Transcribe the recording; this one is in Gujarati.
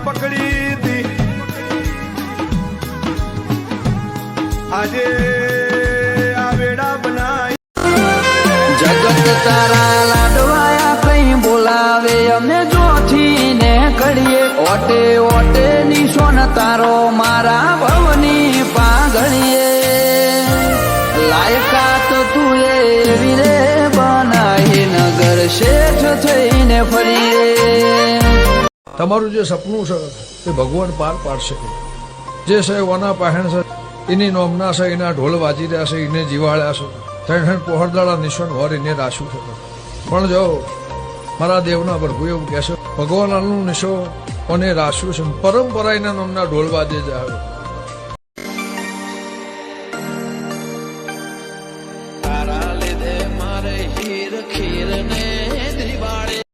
પકડી દી આજે આ વેડા બનાય જગત તારા લાડવાયા કઈ બોલાવે અમે જોથી ને કડીએ ઓટે ઓટે નિશોન તારો મારા ભવની પાઘડીએ લાયકાત તું એવી રે બનાવી નગર શેઠ થઈને ફરીએ તમારું જે સપનું છે તે ભગવાન પાર પાડશે જે છે ઓના પહેણ છે એની નોમના છે એના ઢોલ વાજી રહ્યા છે એને જીવાડ્યા છે ત્રણ પહોળદાળા નિશાન વર એને રાખ્યું છે પણ જો મારા દેવના પ્રભુ એવું કહે છે ભગવાનનું નિશો અને રાખ્યું છે પરંપરા એના નોમના ઢોલ વાજે જાય